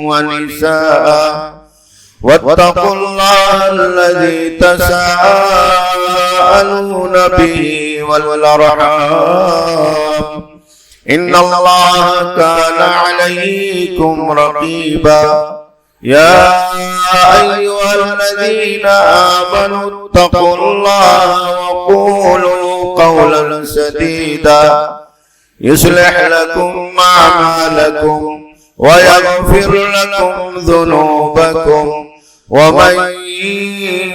ونساء واتقوا الله الذي تساءلون به والأرحام إن الله كان عليكم رقيبا يا أيها الذين آمنوا اتقوا الله وقولوا قولا سديدا يصلح لكم أعمالكم ويغفر لكم ذنوبكم ومن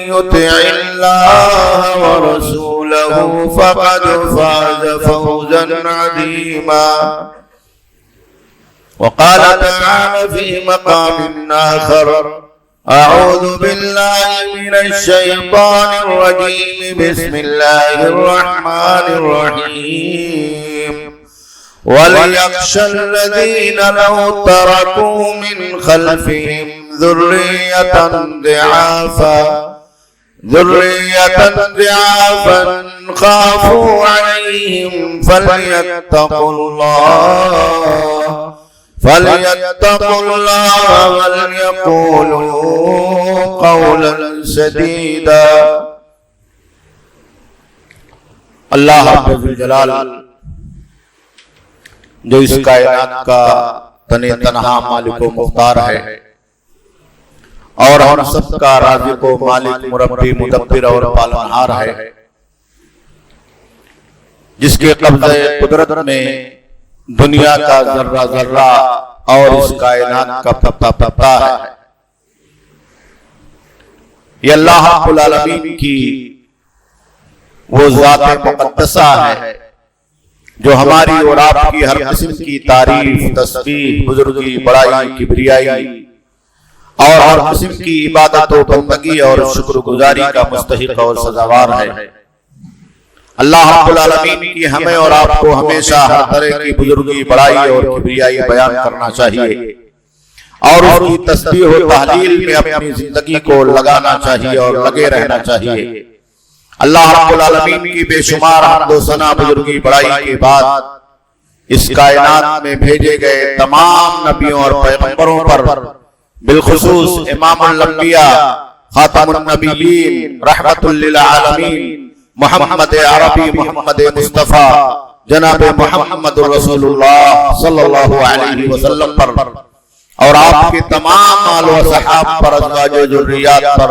يطع الله ورسوله فقد فاز فوزا عظيما. وقال تعالى في مقام آخر: أعوذ بالله من الشيطان الرجيم بسم الله الرحمن الرحيم وليخشى الذين لو تركوا من خلفهم ذرية ضعافا خافوا عليهم فليتقوا الله وليقولوا قولا سديدا. اللہ رب الجلال جو اس کائنات کا تنہا مالک و مختار ہے اور ہم سب کا رازق و مالک مربی مدبر اور پالنہار ہے، جس کے قبضہ قدرت میں دنیا کا ذرہ ذرہ اور اس کائنات کا پتا پتا ہے. یہ اللہ رب العالمین کی وہ ذات مقدسہ ہے جو ہماری اور آپ کی ہر قسم کی تعریف، تسبیح، بزرگی، بڑائی، کبریائی اور ہر قسم کی عبادت و بندگی اور شکر گزاری کا مستحق اور سزاوار ہے. اللہ رب العالمین کی ہمیں اور آپ کو ہمیشہ ہر طرح کی بزرگی، بڑائی اور کبریائی بیان کرنا چاہیے اور اس کی تسبیح و تحلیل میں اپنی زندگی کو لگانا چاہیے اور لگے رہنا چاہیے. اللہ رب العالمین کی بے شمار حمد و ثنا، بزرگی، بڑائی کے بعد اس کائنات میں بھیجے گئے تمام نبیوں اور پیغمبروں پر، بالخصوص امام الانبیاء، خاتم النبیین، رحمت للعالمین، محمد عربی، محمد مصطفیٰ، جناب محمد رسول اللہ صلی اللہ علیہ وسلم پر اور آپ کے تمام آل و صحاب پر، ازواج و ذریات پر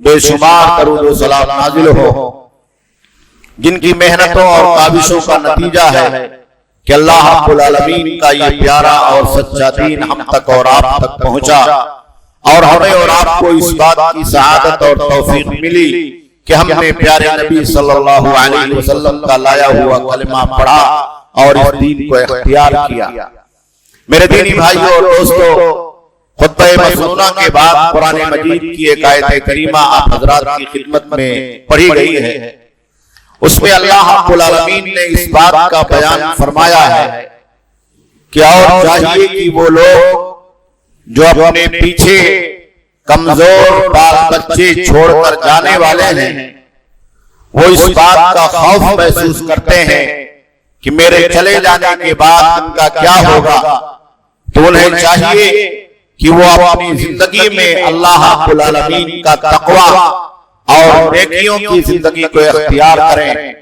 بے شمار درود و سلام نازل ہو، جن کی محنتوں اور کاوشوں کا نتیجہ ہے کہ اللہ رب العالمین کا یہ پیارا اور سچا دین ہم تک اور آپ تک پہنچا اور ہمیں اور آپ کو اس بات کی سعادت اور توفیق ملی کہ ہم نے پیارے نبی صلی اللہ علیہ وسلم کا لایا ہوا کلمہ پڑھا اور اس دین کو اختیار کیا. میرے دینی بھائیوں اور دوستو، خطبہ مسنونہ کے بعد قرآن مجید کی ایک آیت کریمہ آپ حضرات کی خدمت میں پڑھی گئی ہے. اس میں اللہ رب العالمین نے اس بات کا بیان فرمایا ہے کہ اور چاہیے کہ وہ لوگ جو اپنے پیچھے کمزور بال بچے چھوڑ کر جانے والے ہیں، وہ اس بات کا خوف محسوس کرتے ہیں کہ میرے چلے جانے کے بعد ان کا کیا ہوگا، تو انہیں چاہیے کہ وہ اپنی زندگی میں اللہ رب العالمین کا تقوی اور نیکیوں کی زندگی کو اختیار کریں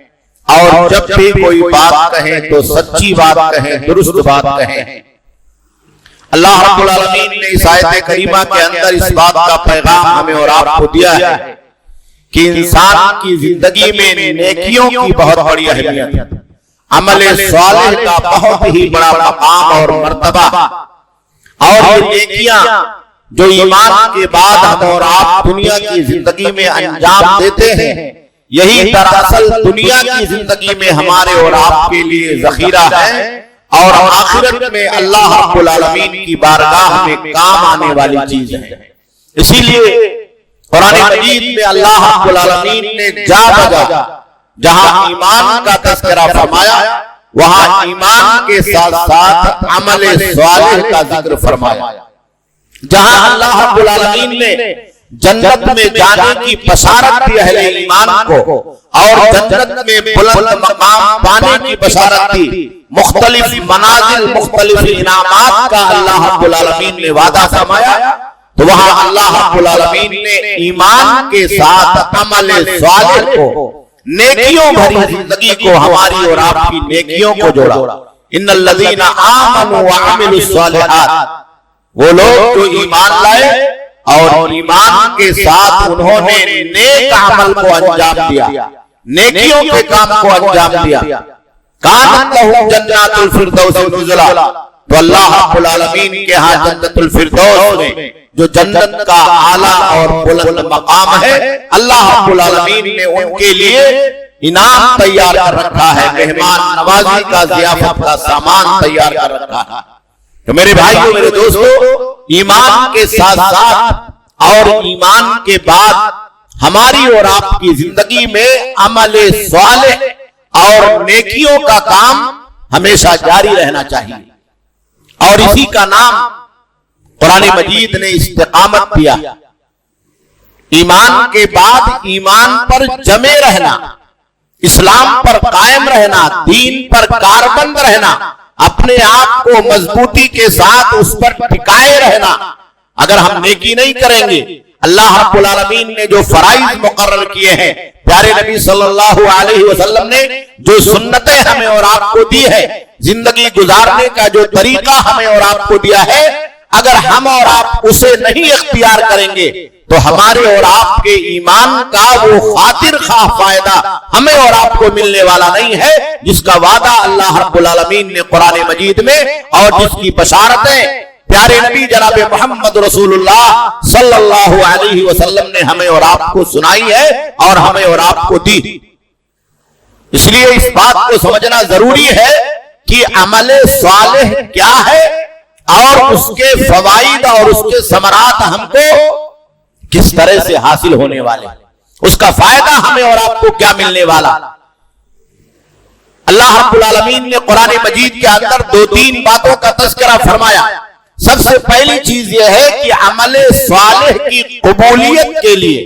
اور جب بھی کوئی بات کہیں تو سچی بات کہیں، درست بات کہیں. اللہ رب العالمین نے اس آیت کریمہ کے اندر اس بات کا پیغام ہمیں اور آپ کو دیا ہے کہ انسان کی زندگی میں نیکیوں کی بہت بڑی اہمیت، عمل صالح کا بہت ہی بڑا مقام اور مرتبہ، اور یہ نیکیاں جو ایمان کے بعد ہم اور آپ دنیا کی زندگی میں انجام دیتے ہیں، یہی دراصل دنیا کی زندگی میں ہمارے اور آپ کے لیے ذخیرہ ہے اور آخرت میں اللہ رب العالمین کی بارگاہ میں کام آنے والی چیز ہے. اسی لیے قرآن مجید میں اللہ رب العالمین نے جا بجا جہاں ایمان کا تذکرہ فرمایا، وہاں ایمان کے ساتھ ساتھ عمل صالح کا ذکر فرمایا. جہاں اللہ رب العالمین نے جنت میں جانے کی بشارت دی اہل ایمان کو اور جنت میں بلند مقام پانے کی بشارت دی، مختلف منازل، مختلف انعامات کا اللہ رب العالمین نے وعدہ فرمایا، تو وہاں اللہ رب العالمین نے ایمان کے ساتھ عمل صالح کو، نیکیوں بھری زندگی کو، ہماری اور آپ کی نیکیوں کو جوڑا۔ ان الذین آمنوا وعملوا الصالحات، وہ لوگ جو ایمان لائے اور ایمان کے ساتھ انہوں نے نیک عمل کو انجام دیا، نیکیوں کے کام کو انجام دیا، کانت لہم جنات الفردوس نزلا، تو اللہ رب العالمین کے ہاں جنت الفردوس میں جو جنت کا اعلیٰ اور بلند مقام ہے، اللہ رب العالمین نے ان کے لیے انعام تیار کر رکھا ہے، مہمان نوازی کا، ضیافت کا سامان تیار کر رکھا ہے۔ تو میرے بھائیوں، میرے دوستو، ایمان کے ساتھ ساتھ اور ایمان کے بعد ہماری اور آپ کی زندگی میں عمل صالح اور نیکیوں کا کام ہمیشہ جاری رہنا چاہیے، اور اسی کا نام قرآن مجید نے استقامت دیا۔ ایمان کے بعد ایمان پر جمے رہنا، اسلام پر قائم رہنا، دین پر کاربند رہنا، اپنے آپ کو مضبوطی کے ساتھ اس پر ٹکائے رہنا۔ اگر ہم نیکی نہیں کریں گے، اللہ رب العالمین نے جو فرائض مقرر کیے ہیں، پیارے نبی صلی اللہ علیہ وسلم نے جو سنتیں ہمیں اور آپ کو دی ہے، زندگی گزارنے کا جو طریقہ ہمیں اور آپ کو دیا ہے، اگر ہم اور آپ اسے نہیں اختیار کریں گے تو ہمارے اور آپ کے ایمان کا وہ خاطر خواہ فائدہ ہمیں اور آپ کو ملنے والا نہیں ہے، جس کا وعدہ اللہ رب العالمین نے قرآن مجید میں اور جس کی بشارتیں پیارے نبی جناب محمد رسول اللہ صلی اللہ علیہ وسلم نے ہمیں اور آپ کو سنائی ہے اور ہمیں اور آپ کو دی۔ اس لیے اس بات کو سمجھنا ضروری ہے کہ عمل صالح کیا ہے اور اس کے فوائد اور اس کے ثمرات ہم کو کس طرح سے حاصل ہونے والے، اس کا فائدہ ہمیں اور آپ کو کیا ملنے والا۔ اللہ رب العالمین نے قرآن مجید کے اندر دو تین باتوں کا تذکرہ فرمایا۔ سب سے پہلی چیز یہ ہے کہ عمل صالح کی قبولیت کے لیے،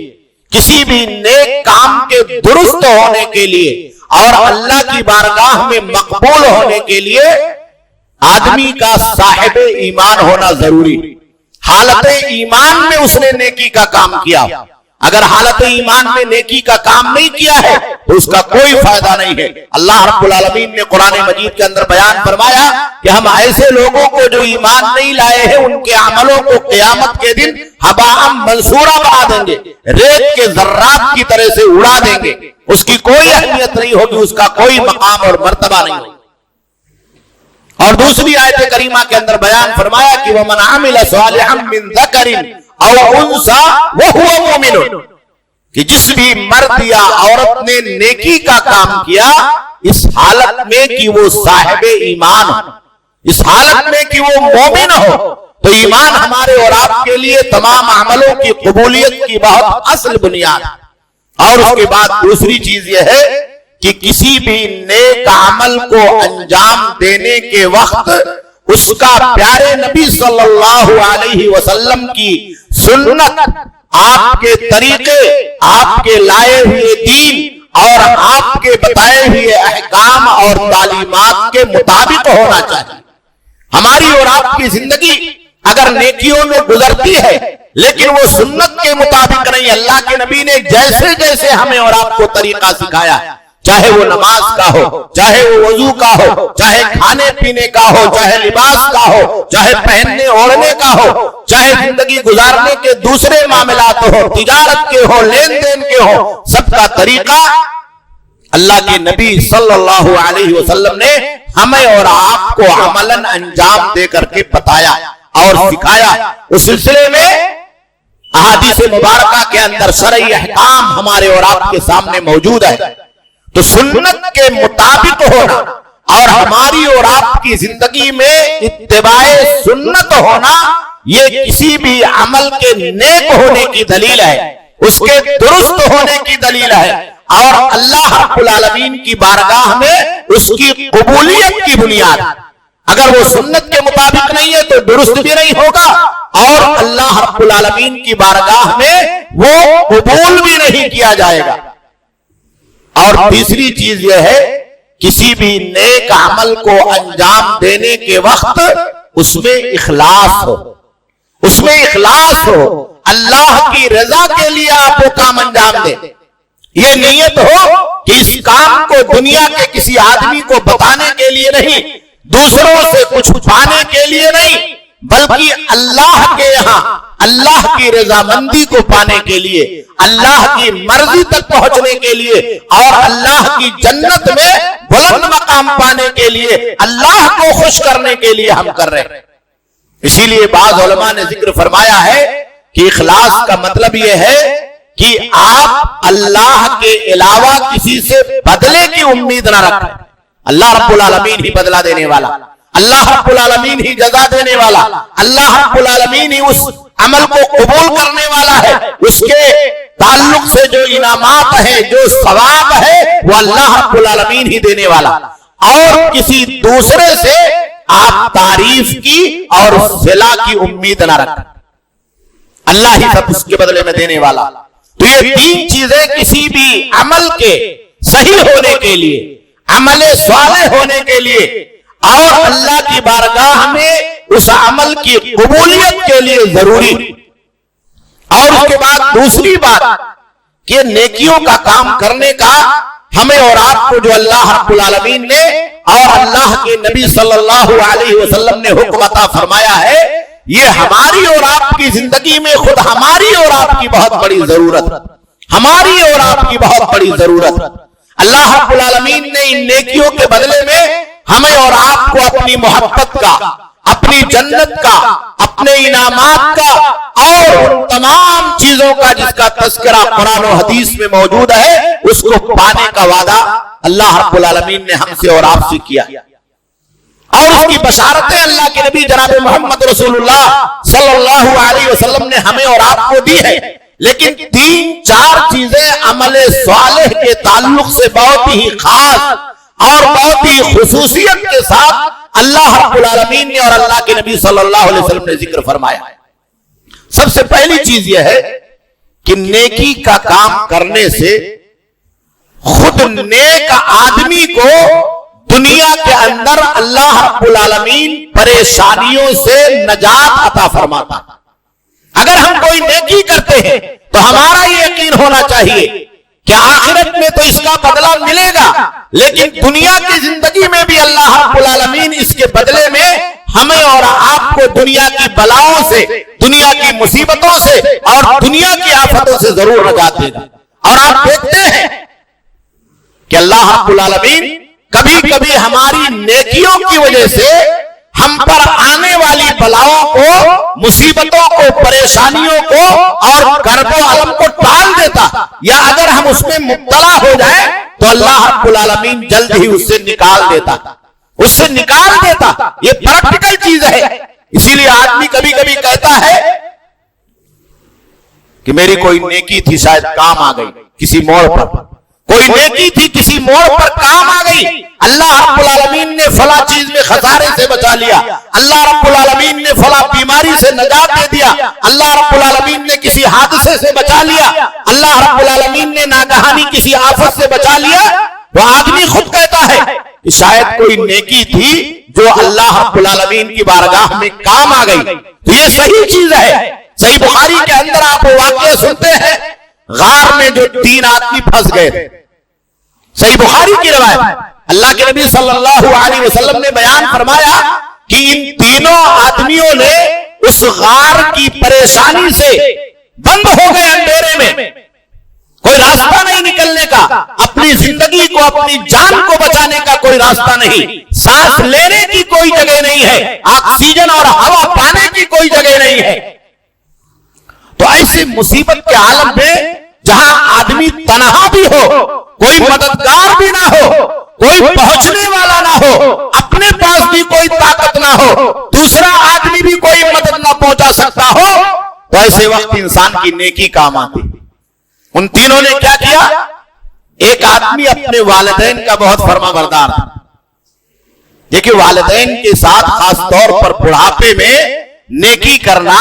کسی بھی نیک کام کے درست ہونے کے لیے اور اللہ کی بارگاہ میں مقبول ہونے کے لیے آدمی کا صاحب ایمان ہونا ضروری۔ حالت ایمان میں اس نے نیکی کا کام کیا، اگر حالت ایمان میں نیکی کا کام نہیں کیا ہے تو اس کا کوئی فائدہ نہیں ہے۔ اللہ رب العالمین نے قرآن مجید کے اندر بیان فرمایا کہ ہم ایسے لوگوں کو جو ایمان نہیں لائے ہیں ان کے عملوں کو قیامت کے دن ہباء منصورا بنا دیں گے، ریت کے ذرات کی طرح سے اڑا دیں گے، اس کی کوئی اہمیت نہیں ہوگی، اس کا کوئی مقام اور مرتبہ نہیں ہوگا۔ اور دوسری آیت کریمہ کے اندر بیان فرمایا کہ وَمَنْ عَمِلَ صَالِحًا مِّن ذَكَرٍ أَوْ أُنثَىٰ وَهُوَ مُؤْمِنٌ، کہ جس بھی مرد یا عورت نے نیکی کا کام کیا اس حالت میں کہ وہ صاحب ایمان ہو، اس حالت میں کہ وہ مومن ہو، تو ایمان ہمارے اور آپ کے لیے تمام عملوں کی قبولیت کی بہت اصل بنیاد۔ اور اس کے بعد دوسری چیز یہ ہے کہ کسی بھی نیک عمل کو انجام دینے کے وقت اس کا پیارے نبی صلی اللہ علیہ وسلم کی سنت، آپ کے طریقے، آپ کے لائے ہوئے دین اور آپ کے بتائے ہوئے احکام اور تعلیمات کے مطابق ہونا چاہیے۔ ہماری اور آپ کی زندگی اگر نیکیوں میں گزرتی ہے لیکن وہ سنت کے مطابق نہیں، اللہ کے نبی نے جیسے جیسے ہمیں اور آپ کو طریقہ سکھایا، چاہے وہ نماز کا ہو، چاہے وہ وضو کا ہو، چاہے کھانے پینے کا ہو، چاہے لباس کا ہو، چاہے پہننے اوڑھنے کا ہو، چاہے زندگی گزارنے کے دوسرے معاملات ہو، تجارت کے ہو، لین دین کے ہو، سب کا طریقہ اللہ کے نبی صلی اللہ علیہ وسلم نے ہمیں اور آپ کو عملاً انجام دے کر کے بتایا اور سکھایا۔ اس سلسلے میں احادیث مبارکہ کے اندر شرعی احکام ہمارے اور آپ کے سامنے موجود ہے۔ تو سنت کے مطابق ہونا اور ہماری اور آپ کی زندگی میں اتباع سنت ہونا، یہ کسی بھی عمل کے نیک ہونے کی دلیل ہے، اس کے درست ہونے کی دلیل ہے، اور اللہ رب العالمین کی بارگاہ میں اس کی قبولیت کی بنیاد۔ اگر وہ سنت کے مطابق نہیں ہے تو درست بھی نہیں ہوگا اور اللہ رب العالمین کی بارگاہ میں وہ قبول بھی نہیں کیا جائے گا۔ اور تیسری چیز یہ ہے کسی بھی نیک عمل کو انجام دینے کے وقت اس میں اخلاص ہو، اس میں اخلاص ہو، اللہ کی رضا کے لیے آپ وہ کام انجام دیں. یہ نیت ہو کہ اس کام کو دنیا کے کسی آدمی کو بتانے کے لیے نہیں، دوسروں سے کچھ پانے کے لیے نہیں، بلکہ اللہ کے یہاں اللہ کی رضامندی کو پانے کے لیے، اللہ کی مرضی تک پہنچنے کے لیے اور اللہ کی جنت میں بلند مقام پانے کے لیے، اللہ کو خوش کرنے کے لیے ہم کر رہے ہیں. اسی لیے بعض علماء نے ذکر فرمایا ہے کہ اخلاص کا مطلب یہ ہے کہ آپ اللہ کے علاوہ کسی سے بدلے کی امید نہ رکھیں. اللہ رب العالمین ہی بدلہ دینے والا، اللہ رب العالمین ہی جزا دینے والا، اللہ رب العالمین ہی اس عمل کو قبول کرنے والا ہے. اس کے تعلق سے جو انعامات ہیں، جو ثواب ہے، وہ اللہ رب العالمین ہی دینے والا. اور کسی دوسرے سے آپ تعریف کی اور صلہ کی امید نہ رکھیں، اللہ ہی سب اس کے بدلے میں دینے والا. تو یہ تین چیزیں کسی بھی عمل کے صحیح ہونے کے لیے، عمل صالح ہونے کے لیے اور اللہ کی بارگاہ میں اس عمل کی قبولیت کے لیے ضروری. اور اس کے بعد دوسری بات کہ نیکیوں کا کام کرنے کا ہمیں اور آپ کو جو اللہ رب العالمین نے اور اللہ کے نبی صلی اللہ علیہ وسلم نے حکم عطا فرمایا ہے، یہ ہماری اور آپ کی زندگی میں خود ہماری اور آپ کی بہت بڑی ضرورت، ہماری اور آپ کی بہت بڑی ضرورت. اللہ رب العالمین نے ان نیکیوں کے بدلے میں ہمیں اور آپ کو اپنی محبت کا، اپنی جنت کا، اپنے انعامات کا اور ان تمام چیزوں کا جس کا تذکرہ قرآن و حدیث میں موجود ہے، اس کو پانے کا وعدہ اللہ رب العالمین نے ہم سے اور آپ سے کیا. اور اس کی بشارتیں اللہ کے نبی جناب محمد رسول اللہ صلی اللہ علیہ وسلم نے ہمیں اور آپ کو دی ہے. لیکن تین چار چیزیں عمل صالح کے تعلق سے بہت ہی خاص اور بہت ہی خصوصیت کے ساتھ اللہ رب العالمین نے اور اللہ کے نبی صلی اللہ علیہ وسلم نے ذکر فرمایا. سب سے پہلی چیز یہ ہے کہ نیکی کا کام کرنے سے خود نیک آدمی کو دنیا کے اندر اللہ رب العالمین پریشانیوں سے نجات عطا فرماتا. اگر ہم کوئی نیکی کرتے ہیں تو ہمارا یہ یقین ہونا چاہیے کہ آخرت میں تو اس کا بدلہ ملے گا، لیکن دنیا کی زندگی میں بھی اللہ رب العالمین اس کے بدلے میں ہمیں اور آپ کو دنیا کی بلاؤں سے، دنیا کی مصیبتوں سے اور دنیا کی آفتوں سے ضرور نجات دے گا. اور آپ دیکھتے ہیں کہ اللہ رب العالمین کبھی کبھی ہماری نیکیوں کی وجہ سے ہم پر آنے والی بلاؤں کو، مصیبتوں کو، پریشانیوں کو اور کرب و علم کو ٹال دیتا، یا اگر ہم اس میں مبتلا ہو جائیں تو اللہ رب العالمین جلد ہی اس سے نکال دیتا، اس سے نکال دیتا. یہ پریکٹیکل چیز ہے. اسی لیے آدمی کبھی کبھی کہتا ہے کہ میری کوئی نیکی تھی، شاید کام آ گئی کسی موڑ پر، کوئی نیکی تھی کسی موڑ پر کام آ گئی، اللہ رب العالمین نے فلاں چیز میں خسارے سے بچا لیا، اللہ رب العالمین نے فلاں بیماری سے نجات دے دیا، اللہ رب العالمین نے کسی حادثے سے بچا لیا، اللہ رب العالمین نے ناگہانی کسی آفت سے بچا لیا. وہ آدمی خود کہتا ہے کہ شاید کوئی نیکی تھی جو اللہ رب العالمین کی بارگاہ میں کام آ گئی. تو یہ صحیح چیز ہے. صحیح بخاری کے اندر آپ واقعہ سنتے ہیں، غار میں جو 3 آدمی پھنس گئے تھے. صحیح بخاری کی روایت، اللہ کے نبی صلی اللہ علیہ وسلم نے بیان فرمایا کہ ان تینوں آدمیوں نے اس غار کی پریشانی سے بند ہو گئے اندھیرے میں، کوئی راستہ نہیں نکلنے کا، اپنی زندگی کو، اپنی جان کو بچانے کا کوئی راستہ نہیں، سانس لینے کی کوئی جگہ نہیں ہے، آکسیجن اور ہوا پانے کی کوئی جگہ نہیں ہے. تو ایسے مصیبت کے عالم میں جہاں آدمی تنہا بھی ہو، کوئی مددگار بھی نہ ہو، کوئی پہنچنے والا نہ ہو، اپنے پاس بھی کوئی طاقت نہ ہو، دوسرا آدمی بھی کوئی مدد نہ پہنچا سکتا ہو، تو ایسے وقت انسان کی نیکی کام آتی. ان تینوں نے کیا کیا؟ ایک آدمی اپنے والدین کا بہت فرما بردار تھا. دیکھیں والدین کے ساتھ خاص طور پر بڑھاپے میں نیکی کرنا،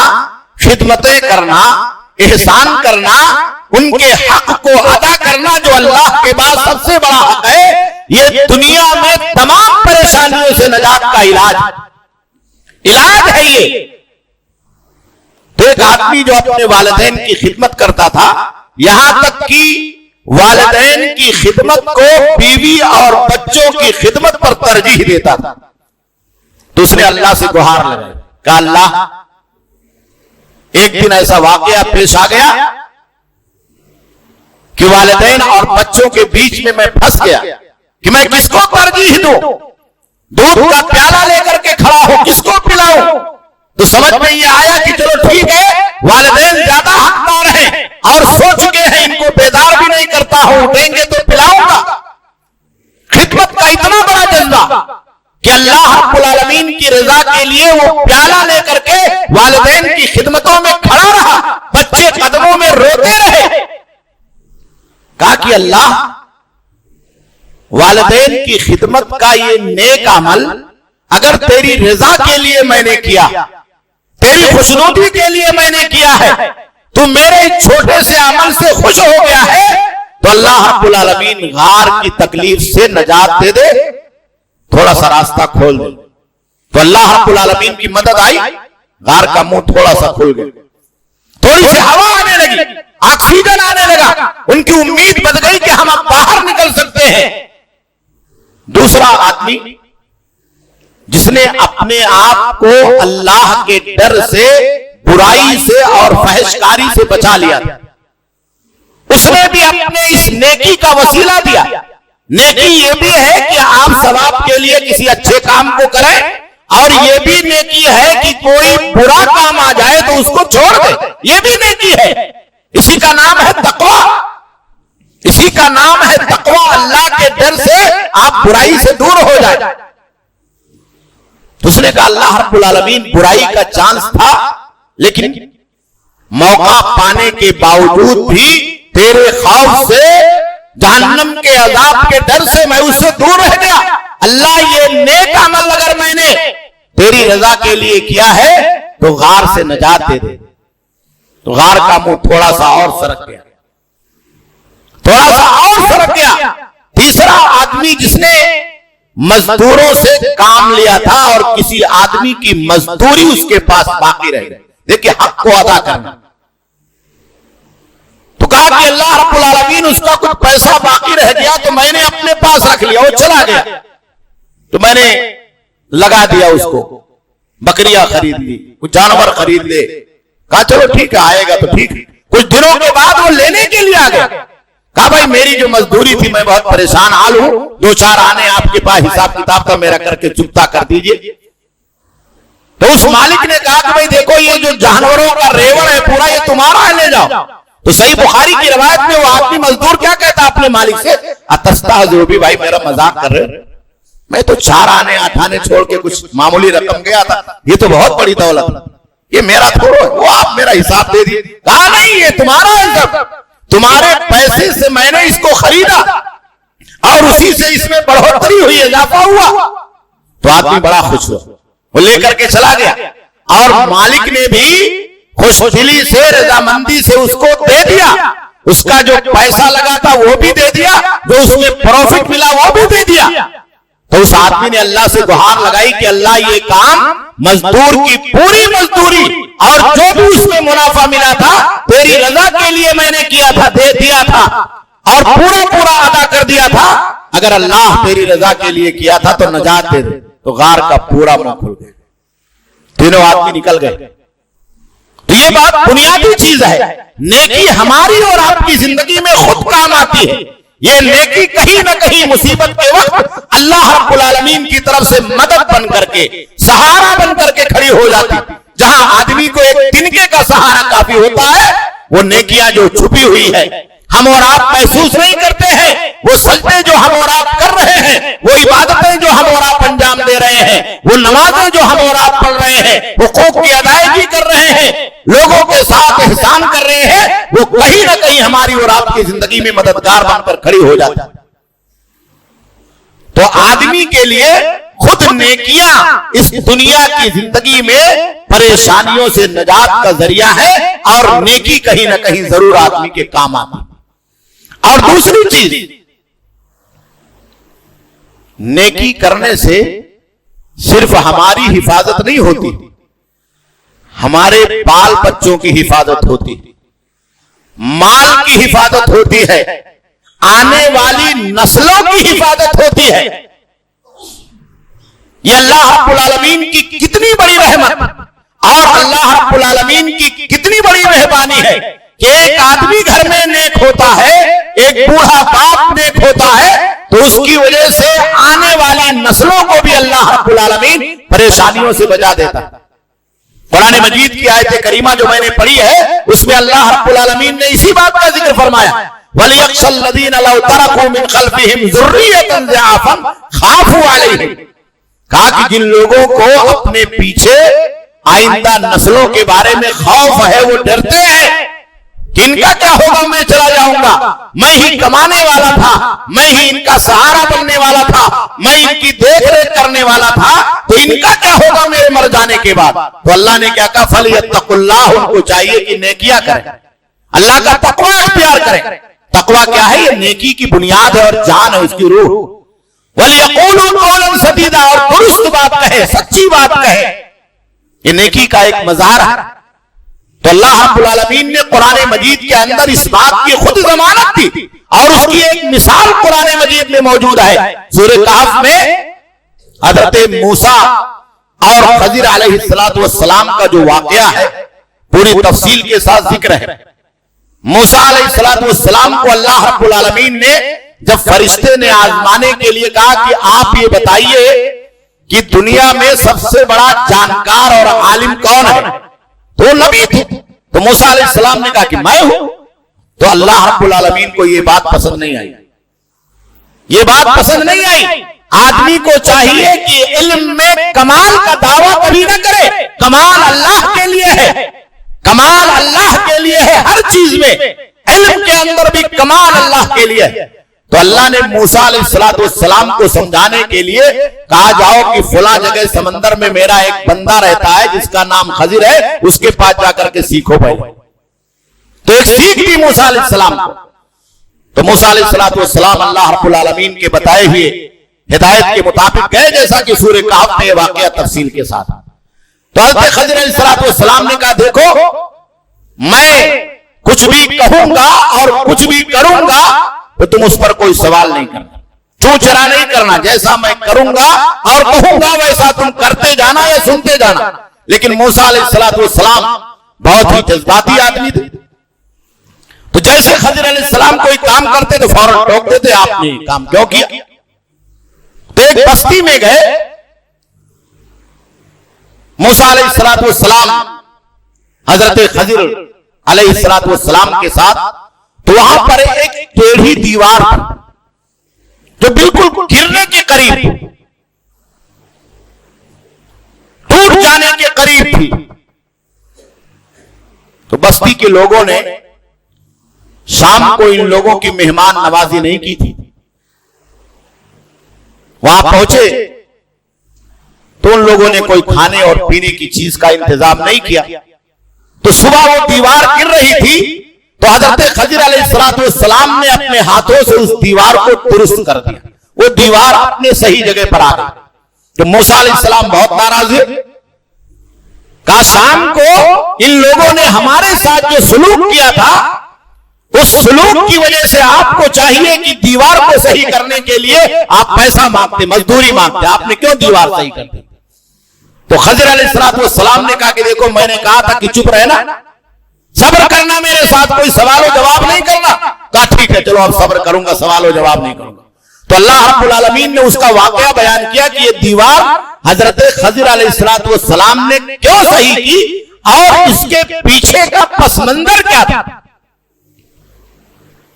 خدمتیں کرنا، احسان کرنا، ان کے حق کو ادا کرنا جو اللہ کے بعد سب سے بڑا حق ہے، یہ دنیا میں تمام پریشانیوں سے نجات کا علاج ہے یہ۔ تو ایک آدمی جو اپنے والدین کی خدمت کرتا تھا، یہاں تک کہ والدین کی خدمت کو بیوی اور بچوں کی خدمت پر ترجیح دیتا تھا، تو اس نے اللہ سے گہار لگائی، کہا اللہ ایک دن ایسا واقعہ پیش آ گیا کہ والدین اور بچوں کے بیچ میں پھنس گیا کہ میں کس کو ترجیح دوں، دودھ کا پیالہ لے کر کے کھڑا ہو کس کو پلاؤں؟ تو سمجھ میں یہ آیا کہ چلو ٹھیک ہے، والدین زیادہ حقدار ہیں اور سو چکے ہیں، ان کو بیدار بھی نہیں کرتا ہوں، اٹھیں گے تو پلاؤں گا۔ خدمت کا اتنا بڑا جذبہ کہ اللہ رب العالمین کی رضا کے لیے وہ پیالہ لے کر کے والدین کی خدمتوں میں کھڑا رہا، بچے قدموں میں روتے رہے۔ کہا کہ اللہ والدین کی خدمت کا یہ نیک عمل اگر تیری رضا کے لیے میں نے کیا، تیری خوشنودی کے لیے میں نے کیا ہے، تو میرے چھوٹے سے عمل سے خوش ہو گیا ہے، تو اللہ رب العالمین غار کی تکلیف سے نجات دے دے، تھوڑا سا راستہ کھول دے۔ تو اللہ رب العالمین کی مدد آئی، غار کا منہ تھوڑا سا کھل گیا، تھوڑی سی ہوا آنے لگی، آکسیجن آنے لگا، ان کی امید بن گئی کہ ہم اب باہر نکل سکتے ہیں۔ دوسرا آدمی جس نے اپنے آپ کو اللہ کے ڈر سے، برائی سے اور فحشکاری سے بچا لیا تھا، اس نے بھی اپنے اس نیکی کا وسیلہ دیا۔ نیکی یہ بھی ہے کہ آپ ثواب کے لیے کسی اچھے کام کو کریں، اور یہ بھی نیکی ہے کہ کوئی برا کام آ جائے تو اس کو چھوڑ دے، یہ بھی نیکی ہے۔ اسی کا نام ہے تقوی، اسی کا نام ہے تقوی، اللہ کے ڈر سے آپ برائی سے دور ہو جائیں۔ تو اس نے کہا اللہ رب العالمین برائی کا چانس تھا، لیکن موقع پانے کے باوجود بھی تیرے خوف سے، جہنم کے عذاب کے ڈر سے میں اس سے دور رہ گیا۔ اللہ یہ نیک عمل اگر میں نے تیری رضا کے لیے کیا ہے تو غار سے نجات دے دے۔ تو غار کا منہ تھوڑا سا اور سرک گیا، تھوڑا سا اور سرک گیا۔ تیسرا آدمی جس نے مزدوروں سے کام لیا تھا اور کسی آدمی کی مزدوری اس کے پاس باقی رہ گئی، دیکھیں حق کو ادا کرنا، تو کہا کہ اللہ رب العالمین اس کا کچھ پیسہ باقی رہ گیا تو میں نے اپنے پاس رکھ لیا، وہ چلا گیا تو میں نے لگا دیا اس کو، بکریاں خرید لی، کچھ جانور خرید لے، کہا چلو ٹھیک ہے آئے گا تو ٹھیک ہے۔ کچھ دنوں کے بعد وہ لینے کے لیے آ گیا، کہا بھائی میری جو مزدوری تھی میں بہت پریشان حال ہوں، دو چار آنے آپ کے پاس حساب کتاب کا میرا کر کے چکتا کر دیجئے۔ تو اس مالک نے کہا کہ بھائی دیکھو یہ جو جانوروں کا ریوڑ ہے پورا یہ تمہارا ہے، لے جاؤ۔ تو صحیح بخاری کی روایت میں وہ آدمی مزدور کیا کہتا اپنے مالک سے، اتستہزئ بی، بھائی میرا مذاق کر رہے، میں تو 4 آنے 8 آنے چھوڑ کے کچھ معمولی رقم گیا تھا، یہ تو بہت بڑی دولت، یہ میرا تھوڑا ہے، وہ آپ میرا حساب دے دیے۔ کہا نہیں یہ تمہارا ہے، سب تمہارے پیسے سے میں نے اس کو خریدا اور اسی سے اس میں بڑھوتری ہوئی، اضافہ ہوا۔ تو آدمی بڑا خوش ہوا، وہ لے کر کے چلا گیا اور مالک نے بھی خوش دلی سے، رضامندی سے اس کو دے دیا، اس کا جو پیسہ لگا تھا وہ بھی دے دیا، جو اس میں پروفٹ ملا وہ بھی دے دیا۔ تو اس آدمی نے اللہ سے گہار لگائی کہ اللہ یہ کام مزدور کی پوری مزدوری اور جو بھی اس میں منافع ملا تھا تیری رضا کے لیے میں نے کیا تھا، دے دیا تھا اور پورا ادا کر دیا تھا، اگر اللہ تیری رضا کے لیے کیا تھا تو نجات دے دے۔ تو غار کا پورا منہ کھل گیا، تینوں آدمی نکل گئے۔ تو یہ بات بنیادی چیز ہے، نیکی ہماری اور آپ کی زندگی میں خود کام آتی ہے۔ یہ نیکی کہیں نہ کہیں مصیبت کے وقت اللہ رب العالمین کی طرف سے مدد بن کر کے، سہارا بن کر کے کھڑی ہو جاتی۔ جہاں آدمی کو ایک تنکے کا سہارا کافی ہوتا ہے، وہ نیکیاں جو چھپی ہوئی ہے ہم اور آپ محسوس نہیں کرتے ہیں، وہ سجدے جو ہم اور آپ کر رہے ہیں، وہ عبادتیں جو ہم اور آپ انجام دے رہے ہیں، وہ نمازیں جو ہم اور آپ پڑھ رہے ہیں، حقوق کی ادائیگی کر رہے ہیں، لوگوں کے ساتھ احسان کر رہے ہیں، وہ کہیں نہ کہیں ہماری اور آپ کی زندگی میں مددگار بن کر کھڑی ہو جاتی۔ تو آدمی کے لیے خود نیکیاں اس دنیا کی زندگی میں پریشانیوں سے نجات کا ذریعہ ہے، اور نیکی کہیں نہ کہیں ضرور آدمی کے کام آتی. اور دوسری چیز، نیکی کرنے سے صرف ہماری حفاظت نہیں ہوتی، ہمارے بال بچوں کی حفاظت ہوتی، مال کی حفاظت ہوتی ہے، آنے والی نسلوں کی حفاظت ہوتی ہے. یہ اللہ رب العالمین کی کتنی بڑی رحمت اور اللہ رب العالمین کی کتنی بڑی مہربانی ہے کہ ایک آدمی گھر میں نیک ہوتا ہے، ایک بوڑھا باپ نیک ہوتا ہے، تو اس کی وجہ سے آنے والی نسلوں کو بھی اللہ رب العالمین پریشانیوں سے بچا دیتا ہے. قرآن مجید کی آیت کریمہ جو میں نے پڑھی ہے اس میں اللہ رب العالمین نے اسی بات کا ذکر فرمایا، وَلْيَخْشَ الَّذِينَ لَوْ تَرَكُوا مِنْ خَلْفِهِمْ ذُرِّيَّةً ضِعَافًا خَافُوا عَلَيْهِمْ. کہا کہ جن لوگوں کو اپنے پیچھے آئندہ نسلوں کے بارے میں خوف ہے، وہ ڈرتے ہیں کہ ان کا کیا ہوگا، میں چلا جاؤں گا، میں ہی کمانے والا تھا، میں ہی ان کا سہارا بننے والا تھا، میں ان کی دیکھ ریکھ کرنے والا تھا، تو ان کا کیا ہوگا میرے مر جانے کے بعد. تو اللہ نے کیا کہا، فَلْيَتَّقُوا اللَّهُ. ان کو چاہیے کہ نیکیاں کریں، اللہ کا تقوی اختیار کریں. تقوی کیا ہے؟ یہ نیکی کی بنیاد ہے اور جان ہے اس کی روح. وَلْيَقُولُوا قَوْلًا سَدِيدًا. اور درست بات کہے، سچی بات کہے. یہ نیکی کا ایک مظہر ہے. تو اللہ رب العالمین نے قرآن مجید کے اندر اس بات کی خود ضمانت دی اور اس کی ایک مثال قرآن مجید میں موجود ہے. سورہ کہف میں حضرت موسیٰ اور خضر علیہ السلام کا جو واقعہ ہے پوری تفصیل کے ساتھ ذکر ہے. موسیٰ علیہ السلام کو اللہ رب العالمین نے جب فرشتے نے آزمانے کے لیے کہا کہ آپ یہ بتائیے کہ دنیا میں سب سے بڑا جانکار اور عالم کون ہے، تو نبی تھے. تو موسیٰ علیہ السلام نے کہا کہ میں ہوں. تو اللہ رب العالمین کو یہ بات پسند نہیں آئی، یہ بات پسند نہیں آئی. آدمی کو چاہیے کہ علم میں کمال کا دعویٰ کبھی نہ کرے. کمال اللہ کے لیے ہے، کمال اللہ کے لیے ہے. ہر چیز میں علم کے اندر بھی کمال اللہ کے لیے ہے. تو اللہ نے موسیٰ علیہ السلام کو سمجھانے کے لیے کہا جاؤ کہ فلاں جگہ سمندر میں میرا ایک بندہ رہتا ہے جس کا نام خضر ہے، اس کے پاس جا کر کے سیکھو بھائی. تو ایک سیکھ دی موسیٰ علیہ السلام کو. تو موسیٰ علیہ السلام اللہ رب العالمین کے بتائے ہوئے ہدایت کے مطابق گئے، جیسا کہ سورہ کہف میں یہ واقعہ تفصیل کے ساتھ. تو حضرت خضر علیہ السلام نے کہا دیکھو میں کچھ بھی کہوں گا اور کچھ بھی کروں گا تو تم اس پر کوئی سوال نہیں کرنا، چوں چرا نہیں کرنا. جیسا میں کروں گا اور کہوں گا ویسا تم کرتے جانا یا سنتے جانا. لیکن موسیٰ علیہ السلام بہت ہی جذباتی آدمی تھے. تو جیسے خضر علیہ السلام کوئی کام کرتے تو فوراً ٹوک دیتے آپ نے کام کیوں کیا. تو ایک بستی میں گئے موسیٰ علیہ السلام حضرت خضر علیہ السلام کے ساتھ. تو وہاں پر ایک ٹیڑھی دیوار جو بالکل گرنے کے قریب تھی، ٹوٹ جانے کے قریب تھی. تو بستی کے لوگوں نے شام کو ان لوگوں کی مہمان نوازی نہیں کی تھی. وہاں پہنچے تو ان لوگوں نے کوئی کھانے اور پینے کی چیز کا انتظام نہیں کیا. تو صبح وہ دیوار گر رہی تھی تو حضرت خضر علیہ السلام نے اپنے ہاتھوں سے اس دیوار کو درست کر دیا. وہ دیوار اپنے صحیح جگہ پر آ گئی. تو موسیٰ علیہ السلام بہت ناراض ہوئے. کہا شام کو ان لوگوں نے ہمارے ساتھ جو سلوک کیا تھا اس سلوک کی وجہ سے آپ کو چاہیے کہ دیوار کو صحیح کرنے کے لیے آپ پیسہ مانگتے، مزدوری مانگتے، آپ نے کیوں دیوار صحیح کر دی. تو خضر علیہ السلام نے کہا کہ دیکھو میں نے کہا تھا کہ چپ رہنا، صبر کرنا، میرے ساتھ کوئی سوال و جواب نہیں کرنا. کہا ٹھیک ہے چلو اب صبر کروں گا، سوال و جواب نہیں کروں گا. تو اللہ رب العالمین نے اس کا واقعہ بیان کیا کہ یہ دیوار حضرت خضر علیہ السلام نے کیوں صحیح کی اور اس کے پیچھے کا پس منظر کیا تھا.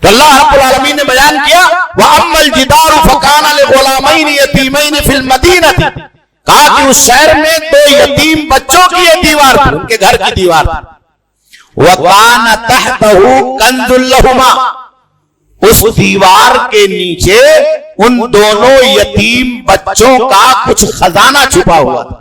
تو اللہ رب العالمین نے بیان کیا وَأَمَّا الْجِدَارُ فَكَانَ لِغُلَامَيْنِ يَتِيمَيْنِ فِي الْمَدِينَةِ. کہا کہ اس شہر میں دو یتیم بچوں کی یہ دیوار تھی، ان کے گھر کی دیوار تھی. وَقَانَ تَحْتَهُ كَنْزٌ لَهُمَا. اس دیوار کے نیچے ان دونوں یتیم بچوں کا کچھ خزانہ چھپا ہوا تھا.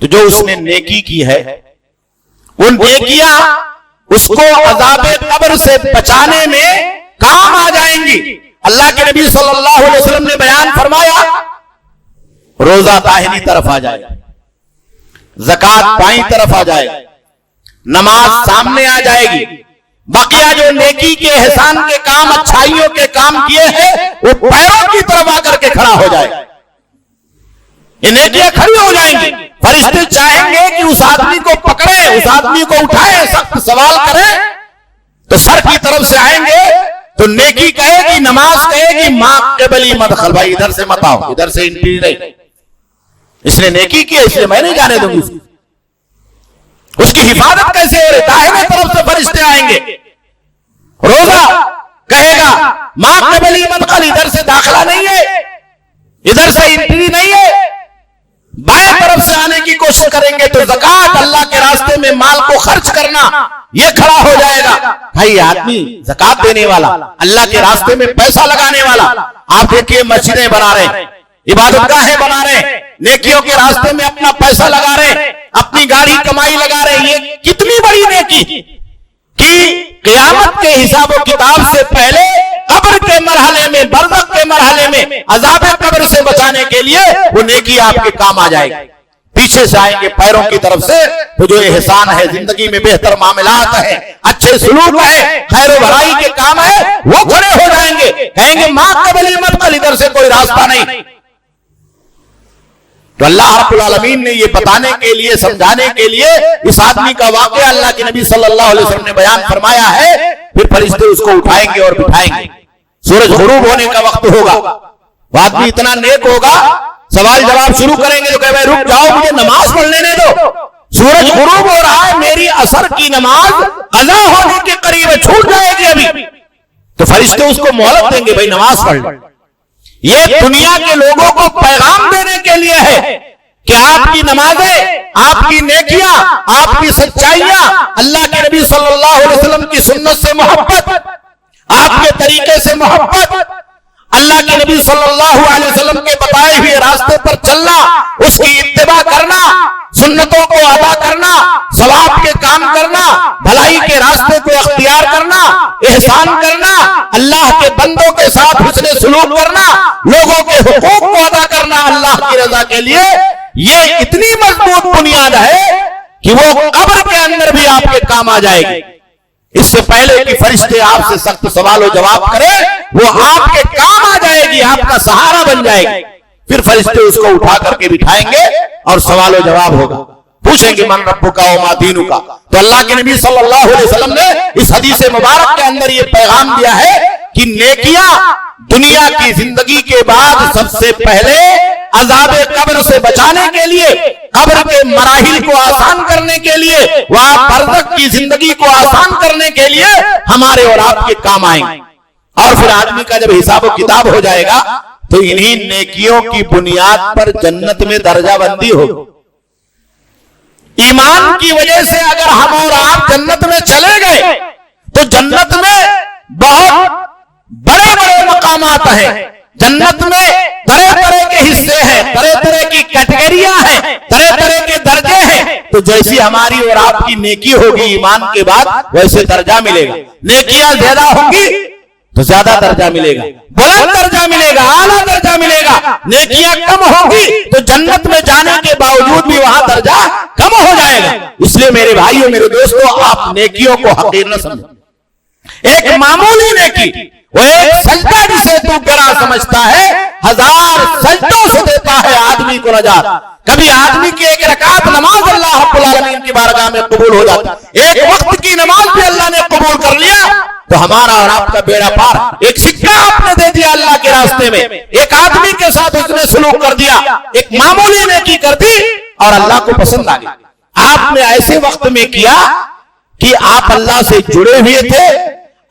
تو جو اس نے نیکی کی ہے وہ نیکیاں اس کو عذاب قبر سے بچانے میں کام آ جائیں گی. اللہ کے نبی صلی اللہ علیہ وسلم نے بیان فرمایا روزہ داہنی طرف آ جائے گا, زکات بائیں طرف آ جائے گا, نماز سامنے آ جائے گی, بقیہ جو نیکی کے احسان کے کام اچھائیوں کے کام کیے ہیں وہ پیروں کی طرف آ کر کے کھڑا ہو جائے گا. یہ نیکیاں کھڑی ہو جائیں گی. فرشتے چاہیں گے کہ اس آدمی کو پکڑے, اس آدمی کو اٹھائے, سخت سوال کرے, تو سر کی طرف سے آئیں گے تو نیکی کہے گی, نماز کہے گی ماں قبلی مدخل, بھائی ادھر سے مت آؤ, ادھر سے انٹری نہیں, اس نے نیکی کی اس لیے میں نہیں جانے دوں گی. اس کی حفاظت کیسے ہو رہی؟ داہنے طرف سے فرشتے آئیں گے. روزہ کہے گا ماں قبلی مدخل, ادھر سے داخلہ نہیں ہے, ادھر سے انٹری نہیں ہے. بائیں طرف سے آنے کی کوشش کریں گے تو زکات, اللہ کے راستے میں مال کو خرچ کرنا, یہ کھڑا ہو جائے گا. بھائی آدمی زکات دینے والا, اللہ کے راستے میں پیسہ لگانے والا, آپ دیکھیے مسجدیں بنا رہے ہیں, عبادت گاہیں بنا رہے ہیں, نیکیوں کے راستے میں اپنا پیسہ لگا رہے ہیں, اپنی گاڑی کمائی لگا رہے ہیں. یہ کتنی بڑی نیکی کہ قیامت کے حساب و کتاب سے پہلے قبر کے مرحلے میں, برزخ کے مرحلے میں عذاب قبر سے بچانے کے لیے وہ نیکی آپ کے کام آ جائے گی. پیچھے سے آئیں گے پیروں کی طرف سے تو جو احسان ہے, زندگی میں بہتر معاملات ہیں, اچھے سلوک ہے, خیر و بھلائی کے کام ہے, وہ کھڑے ہو جائیں گے, کہیں گے ماں قبلی مدخل, ادھر سے کوئی راستہ نہیں. تو اللہ رب العالمین نے یہ بتانے کے لیے, سمجھانے کے لیے اس آدمی کا واقعہ اللہ کے نبی صلی اللہ علیہ وسلم نے بیان فرمایا ہے. پھر فرشتے اس کو اٹھائیں گے اور بٹھائیں گے. سورج غروب ہونے کا وقت ہوگا, وہ آدمی اتنا نیک ہوگا, سوال جواب شروع کریں گے تو کہ بھائی رک جاؤ, مجھے نماز پڑھ لینے دو, سورج غروب ہو رہا ہے, میری عصر کی نماز قضا ہونے کے قریب ہے, چھوٹ جائے گی ابھی. تو فرشتے اس کو مہلت دیں گے, بھائی نماز پڑھ لو. یہ دنیا کے لوگوں کو پیغام دینے کے لیے ہے کہ آپ کی نمازیں, آپ کی نیکیاں, آپ کی سچائیاں, اللہ کے نبی صلی اللہ علیہ وسلم کی سنت سے محبت, آپ کے طریقے سے محبت, اللہ کے نبی صلی اللہ علیہ وسلم کے بتائے ہوئے راستے پر چلنا, اس کی اتباع کرنا, سنتوں کو ادا کرنا, ثواب کے کام کرنا, بھلائی کے راستے کو اختیار کرنا, احسان کرنا, اللہ کے بندوں کے ساتھ حسن سلوک کرنا, لوگوں کے حقوق کو ادا کرنا اللہ کی رضا کے لیے, یہ اتنی مضبوط بنیاد ہے کہ وہ قبر کے اندر بھی آپ کے کام آ جائے گی. اس سے پہلے کہ فرشتے آپ سے سخت سوال و جواب کرے, وہ آپ کے کام آ جائے گی, آپ کا سہارا بن جائے گی. پھر فرشتے اس کو اٹھا کر کے بٹھائیں گے اور سوال و جواب ہوگا. پوچھیں گے من ربک و ما دینک. تو اللہ کے نبی صلی اللہ علیہ وسلم نے اس حدیث مبارک کے اندر یہ پیغام دیا ہے کہ نیکیاں دنیا کی زندگی کے بعد سب سے پہلے عذاب قبر سے بچانے کے لیے, قبر کے مراحل کو آسان کرنے کے لیے, وہاں برزخ کی زندگی کو آسان کرنے کے لیے ہمارے اور آپ کے کام آئیں گے. اور پھر آدمی کا جب حساب و کتاب ہو جائے گا تو انہی نیکیوں کی بنیاد پر جنت میں درجہ بندی ہوگی. ایمان کی وجہ سے اگر ہم اور آپ جنت میں چلے گئے تو جنت میں بہت بڑے بڑے مقامات ہیں, جنت میں طرح طرح کے حصے ہیں, طرح طرح کی کیٹیگریاں ہیں, طرح طرح کے درجے ہیں. تو جیسی ہماری اور آپ کی نیکی ہوگی ایمان کے بعد ویسے درجہ ملے گا. نیکیاں زیادہ ہوں گی تو زیادہ درجہ ملے گا, بلند درجہ ملے گا, اعلیٰ درجہ ملے گا. نیکیاں کم ہوگی تو جنت میں جانے کے باوجود بھی وہاں درجہ کم ہو جائے گا. اس لیے میرے بھائیوں, میرے دوستوں, آپ نیکیوں کو حقیر نہ سمجھیں. ایک معمولی نیکی, وہ ایک سجدہ جسے تو گرا سمجھتا ہے, 1000 سجدوں سے دیتا ہے آدمی کو نجات. کبھی آدمی کی ایک رکعت نماز اللہ رب العالمین کی بارگاہ میں قبول ہو جاتی, ایک وقت کی نماز بھی اللہ نے قبول کر لیا تو ہمارا اور آپ کا بیڑا پار. ایک سکہ آپ نے دے دیا اللہ کے راستے میں, ایک آدمی کے ساتھ اس نے سلوک کر دیا, ایک معمولی نیکی کر دی اور اللہ کو پسند آ گئی. آپ نے ایسے وقت میں کیا کہ آپ اللہ سے جڑے ہوئے تھے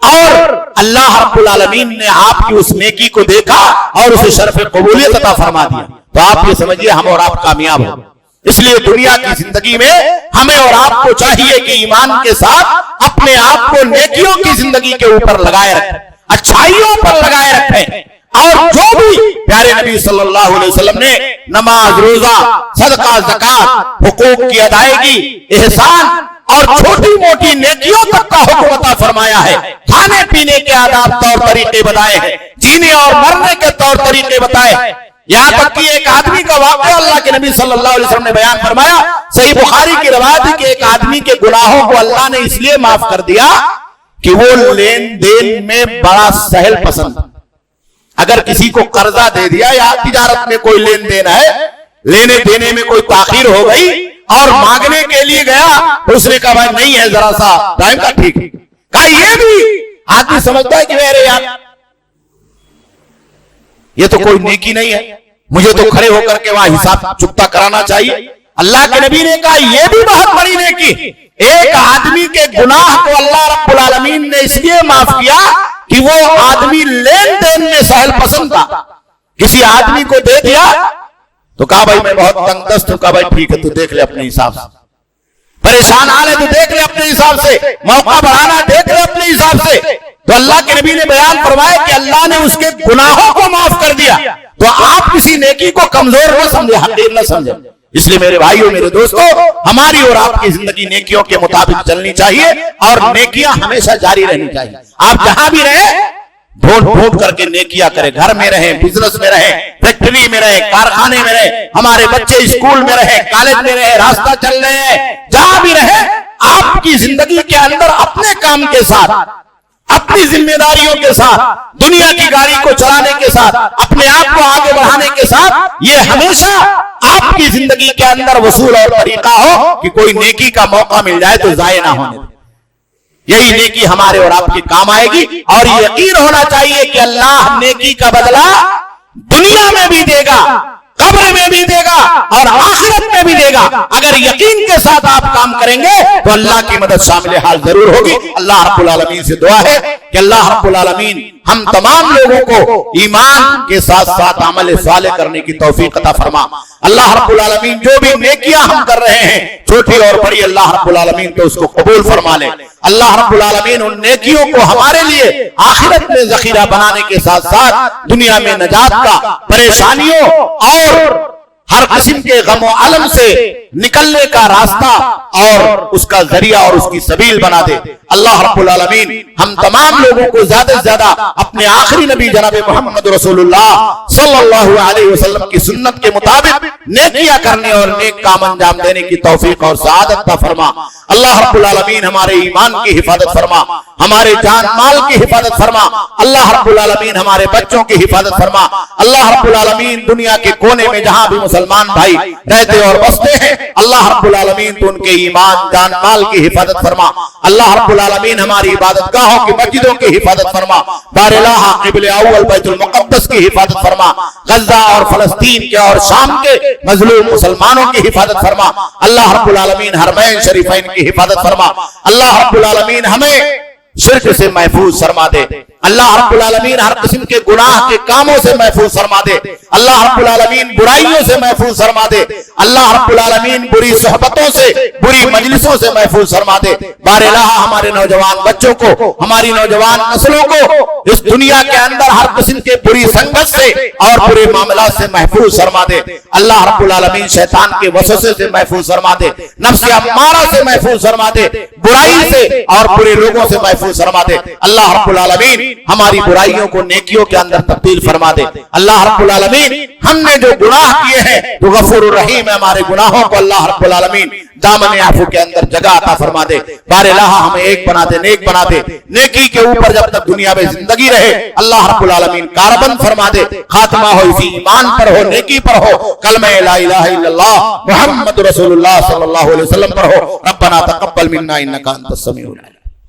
اور اللہ رب العالمین نے آپ کی اس نیکی کو دیکھا اور اسے شرف قبولیت عطا فرما دیا. تو آپ یہ سمجھیے ہم اور آپ کامیاب ہوں. اس لیے دنیا کی زندگی میں ہمیں اور آپ کو چاہیے کہ ایمان کے ساتھ اپنے آپ کو نیکیوں کی زندگی کے اوپر لگائے رکھیں, اچھائیوں پر لگائے رکھیں, اور جو بھی پیارے نبی صلی اللہ علیہ وسلم نے نماز، روزہ، صدقہ، زکات، حقوق کی ادائیگی، احسان اور چھوٹی موٹی نیکیوں تک کا حکم عطا فرمایا ہے، کھانے پینے کے آداب طور طریقے بتائے ہیں، جینے اور مرنے کے طور طریقے بتائے ہیں، یہاں تک کہ ایک آدمی کا واقعہ اللہ کے نبی صلی اللہ علیہ وسلم نے بیان فرمایا، صحیح بخاری کی روایت ہے کہ ایک آدمی کے گناہوں کو اللہ نے اس لیے معاف کر دیا کہ وہ لین دین میں بڑا سہل پسند، اگر کسی کو قرضہ دے دیا یا تجارت میں کوئی لین دین ہے، لینے دینے میں کوئی تاخیر ہو گئی اور مانگنے کے لیے گیا تو اس نے کہا بھائی نہیں ہے، ذرا سا ٹائم کا، ٹھیک کہا یہ بھی آدمی سمجھتا ہے کہ میرے یار یہ تو کوئی نیکی نہیں ہے، مجھے تو کھڑے ہو کر کے وہاں حساب چکتا کرانا چاہیے۔ اللہ کے نبی نے کہا یہ بھی بہت بڑی نیکی، ایک آدمی کے گناہ کو اللہ رب العالمین نے اس لیے معاف کیا کہ وہ آدمی لین دین میں سہل پسند تھا، کسی آدمی کو دے دیا تو کہا بھائی میں بہت تنگ دست ہوں، کہا بھائی ٹھیک ہے تو دیکھ لے اپنے حساب سے، پریشان حال ہے تو دیکھ لے اپنے حساب سے، موقع بڑھانا دیکھ لے اپنے حساب سے۔ تو اللہ کے نبی نے بیان فرمایا کہ اللہ نے اس کے گناہوں کو معاف کر دیا، تو آپ کسی نیکی کو کمزور نہ سمجھے، حقیر نہ سمجھے۔ اس لیے میرے بھائیوں، میرے دوستو، ہماری اور آپ کی زندگی نیکیوں کے مطابق چلنی چاہیے اور نیکیاں ہمیشہ جاری رہنی چاہیے۔ آپ جہاں بھی رہیں ڈھونڈ کر کے نیکیاں کریں، گھر میں رہیں، بزنس میں رہیں، فیکٹری میں رہیں، کارخانے میں رہیں، ہمارے بچے اسکول میں رہیں، کالج میں رہیں، راستہ چل رہے ہیں، جہاں بھی رہیں آپ کی زندگی کے اندر اپنے کام کے ساتھ، اپنی ذمہ داریوں کے ساتھ، دنیا کی گاڑی کو چلانے کے ساتھ، اپنے آپ کو آگے بڑھانے کے ساتھ، یہ ہمیشہ آپ کی زندگی کے اندر وصول اور طریقہ ہو کہ کوئی نیکی کا موقع مل جائے تو ضائع نہ ہونے دے۔ یہی نیکی ہمارے اور آپ کے کام آئے گی، اور یقین ہونا چاہیے کہ اللہ نیکی کا بدلہ دنیا میں بھی دے گا، قبر میں بھی دے گا اور آخرت میں بھی دے گا۔ اگر یقین کے ساتھ آپ کام کریں گے تو اللہ کی مدد شامل حال ضرور ہوگی۔ اللہ رب العالمین سے دعا ہے کہ اللہ رب العالمین ہم تمام لوگوں کو ایمان کے ساتھ ساتھ عمل صالح کرنے کی توفیق عطا فرما۔ اللہ رب العالمین جو بھی نیکیاں ہم کر رہے ہیں چھوٹی اور بڑی، اللہ رب العالمین تو اس کو قبول فرما لے۔ اللہ رب العالمین ان نیکیوں کو ہمارے لیے آخرت میں ذخیرہ بنانے کے ساتھ ساتھ دنیا میں نجات کا، پریشانیوں اور ہر قسم کے غم و علم سے نکلنے کا راستہ اور اس کا ذریعہ اور اس کی سبیل بنا دے۔ اللہ رب العالمین ہم تمام لوگوں کو زیادہ سے زیادہ اپنے آخری نبی جناب محمد رسول اللہ صلی اللہ علیہ وسلم کی سنت کے مطابق نیکیاں کرنے اور نیک کام انجام دینے کی توفیق اور سعادت عطا فرما۔ اللہ رب العالمین ہمارے ایمان کی حفاظت فرما، ہمارے جان مال کی حفاظت فرما۔ اللہ رب العالمین ہمارے بچوں کی حفاظت فرما۔ اللہ رب العالمین دنیا کے کونے میں جہاں بھی مسلمان بھائی رہتے اور بستے ہیں، اللہ رب العالمین تو ان کے ایمان، جان مال کی حفاظت فرما۔ اللہ رب العالمین ہماری عبادت گاہوں کی، مسجدوں کی حفاظت فرما۔ دار الہ قبلہ اول بیت المقدس کی حفاظت فرما۔ غزہ اور فلسطین کے اور شام کے مظلوم مسلمانوں کی حفاظت فرما۔ اللہ رب العالمین حرمین شریفین کی حفاظت فرما۔ اللہ رب العالمین ہمیں شرک سے محفوظ فرما دے۔ اللہ رب العالمین ہر قسم کے گناہ کے کاموں سے محفوظ فرما دے۔ اللہ رب العالمین برائیوں سے محفوظ فرما دے۔ اللہ رب العالمین بری صحبتوں سے، بری مجلسوں سے محفوظ فرما دے۔ بار الہ ہمارے نوجوان بچوں کو، ہماری نوجوان نسلوں کو اس دنیا کے اندر ہر قسم کے بری سنگت سے اور برے معاملات سے محفوظ فرما دے۔ اللہ رب العالمین شیطان کے وسوسے سے محفوظ فرما دے، نفس امارہ سے محفوظ فرما دے، برائی سے اور برے لوگوں سے محفوظ فرما دے۔ اللہ رب العالمین ہماری برائیوں کو نیکیوں کے اندر تبدیل فرما دے۔ اللہ رب العالمین ہم نے جو گناہ کیے ہیں تو غفور الرحیم ہے، ہمارے گناہوں کو اللہ رب العالمین دامن عفو کے اندر جگہ عطا فرما دے۔ بار الہ ہمیں ایک بنا دے، نیک بنا دے، نیکی کے اوپر جب تک دنیا میں زندگی رہے اللہ رب العالمین کاربند فرما دے۔ خاتمہ ہو اسی ایمان پر ہو، نیکی پر ہو، کلمہ لا الہ الا اللہ محمد رسول اللہ صلی اللہ علیہ وسلم پر ہو۔ ربنا تقبل منا انک انت السمیع العلیم۔